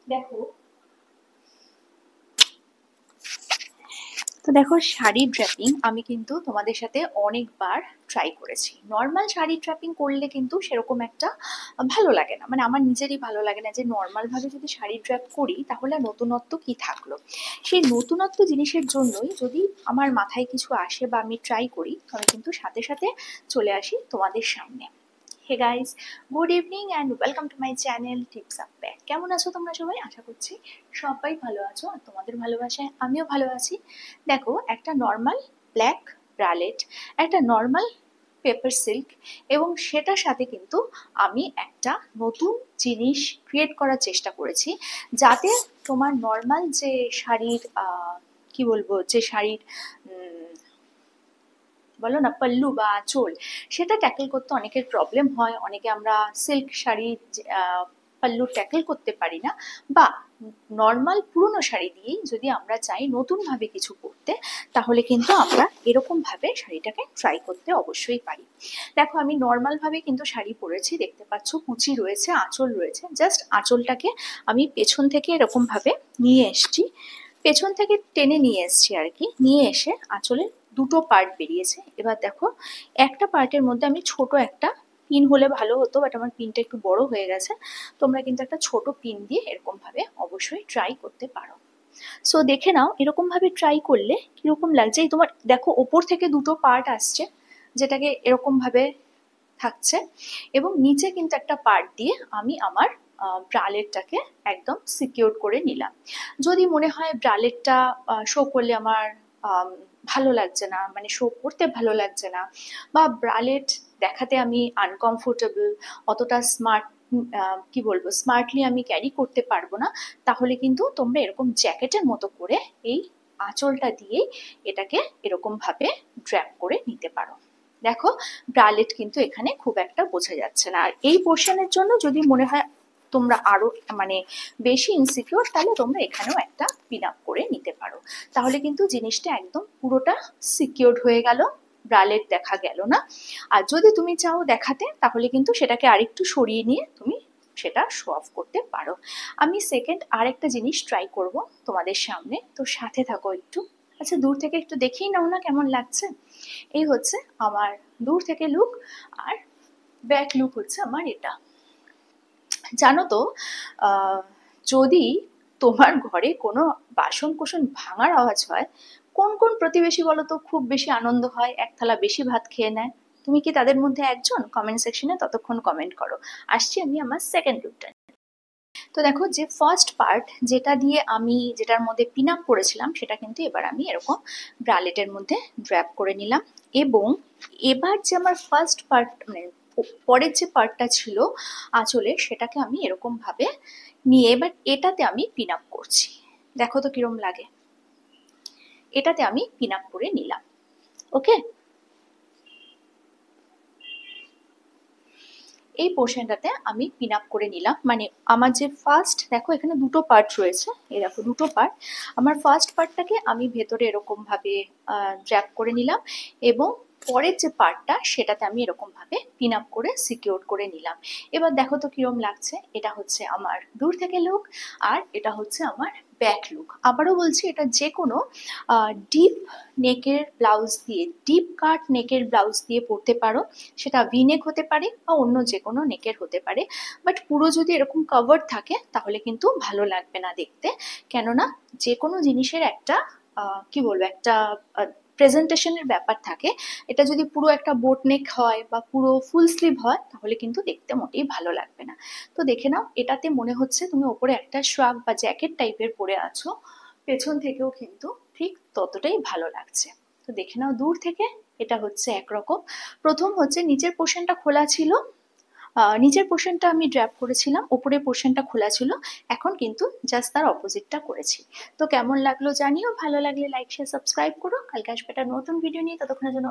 দেখো দেখো শাড়ি ড্র্যাপিং আমি কিন্তু তোমাদের সাথে অনেকবার ট্রাই করেছি। নর্মাল শাড়ি ড্র্যাপিং করলে কিন্তু সেরকম একটা ভালো লাগে না, মানে আমার নিজেরই ভালো লাগে না যে নর্মাল ভাবে যদি শাড়ি ড্র্যাপ করি তাহলে নতুনত্ব কি থাকলো। সেই নতুনত্ব জিনিসের জন্যই যদি আমার মাথায় কিছু আসে বা আমি ট্রাই করি তবে কিন্তু সাথে সাথে চলে আসি তোমাদের সামনে। Hey guys, good evening and welcome to my channel tips up back. কেমন আছো তোমরা সবাই? আশা করছি সবাই ভালো আছো আর তোমাদের ভালোবাসায় আমিও ভালো আছি। দেখো, একটা নর্মাল ব্ল্যাক ব্রালেট, একটা নর্মাল পেপার সিল্ক এবং সেটার সাথে কিন্তু আমি একটা নতুন জিনিস ক্রিয়েট করার চেষ্টা করেছি, যাতে তোমার নর্মাল যে শাড়ির কি বলবো, যে শাড়ির বলো না পাল্লু বা আঁচল, সেটা ট্যাকেল করতে অনেকের প্রবলেম হয়। অনেকে আমরা সিল্ক শাড়ি পাল্লু ট্যাকেল করতে পারি না, বা নর্মাল পুরনো শাড়ি দিয়েই যদি আমরা চাই নতুনভাবে কিছু করতে, তাহলে কিন্তু আমরা এরকমভাবে শাড়িটাকে ট্রাই করতে অবশ্যই পারি। দেখো, আমি নর্মালভাবে কিন্তু শাড়ি পরেছি, দেখতে পাচ্ছ কুচি রয়েছে, আঁচল রয়েছে। জাস্ট আঁচলটাকে আমি পেছন থেকে এরকমভাবে নিয়ে এসছি, পেছন থেকে টেনে নিয়ে এসছি আর কি। নিয়ে এসে আঁচলের দুটো পার্ট বেরিয়েছে। এবার দেখো, একটা পার্টের মধ্যে আমি ছোট একটা পিন হলে ভালো হতো, বাট আমার পিনটা একটু বড় হয়ে গেছে। তোমরা কিন্তু একটা ছোট পিন দিয়ে এরকম ভাবে অবশ্যই ট্রাই করতে পারো। সো দেখে নাও এরকম ভাবে ট্রাই করলে কিরকম লাগছে। এই তোমার দেখো, ওপর থেকে দুটো পার্ট আসছে, যেটাকে এরকম ভাবে থাকছে, এবং নিচে কিন্তু একটা পার্ট দিয়ে আমি আমার ব্রালেটটাকে একদম সিকিউর করে নিলাম। যদি মনে হয় ব্রালেটটা শো করলে আমার ভালো লাগছে না, মানে শো করতে ভালো লাগছে না, বা ব্রালেট দেখাতে আমি আনকমফোর্টেবল, অতটা স্মার্ট কি বলবো স্মার্টলি আমি ক্যারি করতে পারবো না, তাহলে কিন্তু তোমরা এরকম জ্যাকেটের মতো করে এই আঁচলটা দিয়ে এটাকে এরকম ভাবে ড্র্যাপ করে নিতে পারো। দেখো, ব্রালেট কিন্তু এখানে খুব একটা বোঝা যাচ্ছে না। আর এই পোর্শনের জন্য যদি মনে হয় তোমরা আরো মানে বেশি ইনসিকিউর, তাহলে তোমরা এখানেও একটা পিন আপ করে নিতে পারো। তাহলে কিন্তু জিনিসটা একদম পুরোটা সিকিউরড হয়ে গেল, ব্রালেট দেখা গেল না। আর যদি তুমি চাও দেখাতে, তাহলে কিন্তু সেটাকে আরেকটু সরিয়ে নিয়ে তুমি সেটা শো অফ করতে পারো। আমি সেকেন্ড আরেকটা জিনিস ট্রাই করব তোমাদের সামনে, তো সাথে থাকো একটু। আচ্ছা, দূর থেকে একটু দেখেই নাও না কেমন লাগছে। এই হচ্ছে আমার দূর থেকে লুক, আর ব্যাক লুক হচ্ছে আমার এটা। জানো তো, যদি তোমার ঘরে কোনো বাসন কোসন ভাঙার আওয়াজ হয়, কোন কোন প্রতিবেশী বলো তো খুব বেশি আনন্দ হয়, এক থালা বেশি ভাত খেয়ে নেয়? তুমি কি তাদের মধ্যে একজন? কমেন্ট সেকশনে ততক্ষণ কমেন্ট করো। আসছি আমি আমার সেকেন্ড লুকটা। তো দেখো, যে ফার্স্ট পার্ট যেটা দিয়ে আমি যেটার মধ্যে পিন আপ করেছিলাম, সেটা কিন্তু এবার আমি এরকম ব্রালেটের মধ্যে ড্র্যাপ করে নিলাম। এবং এবার যে আমার ফার্স্ট পার্ট, মানে পরের যে পার্টটা ছিল আঁচলের, সেটাকে আমি এরকম ভাবে নিয়ে এবার এটাতে আমি পিন আপ করছি। দেখো তো কিরম লাগে। এটাতে আমি পিন আপ করে নিলাম। ওকে, এই পোর্শনটাতে আমি পিন আপ করে নিলাম। মানে আমার যে ফার্স্ট, দেখো এখানে দুটো পার্ট রয়েছে, এই দেখো দুটো পার্ট। আমার ফার্স্ট পার্টটাকে আমি ভেতরে এরকম ভাবে ড্র্যাপ করে নিলাম, এবং পরের যে পার্টটা সেটাতে আমি এরকম ভাবে পিন আপ করে সিকিউর করে নিলাম। এবার দেখো তো কিরম লাগছে। এটা হচ্ছে আমার দূর থেকে লুক, আর এটা হচ্ছে আমার ব্যাক লুক। আবারও বলছি, এটা যে কোনো ডিপ নেকের ব্লাউজ দিয়ে, ডিপ কাট নেকের ব্লাউজ দিয়ে পরতে পারো। সেটা ভি নেক হতে পারে বা অন্য যে কোনো নেকের হতে পারে, বাট পুরো যদি এরকম কভার থাকে তাহলে কিন্তু ভালো লাগবে না দেখতে। কেননা যে কোনো জিনিসের একটা কি বলবো, একটা প্রেজেন্টেশনের ব্যাপার থাকে। এটা যদি পুরো একটা বোট নেক হয় বা পুরো ফুল স্লিভ হয়, তাহলে কিন্তু দেখতে মোটেই ভালো লাগবে না। তো দেখে নাও, এটাতে মনে হচ্ছে তুমি ওপরে একটা শ্রাগ বা জ্যাকেট টাইপের পরে আছো, পেছন থেকেও কিন্তু ঠিক ততটাই ভালো লাগছে। তো দেখে নাও দূর থেকে। এটা হচ্ছে একরকম। প্রথম হচ্ছে নিচের পোর্শনটা খোলা ছিল, নিচের পোর্শনটা আমি ড্র্যাপ করেছিলাম, ওপরের পোর্শনটা খোলা ছিল। এখন কিন্তু জাস্ট তার অপোজিটটা করেছি। তো কেমন লাগলো জানিও, ভালো লাগলে লাইক শেয়ার সাবস্ক্রাইব করো। কালকে আসবে একটা নতুন ভিডিও নিয়ে, ততক্ষণের জন্য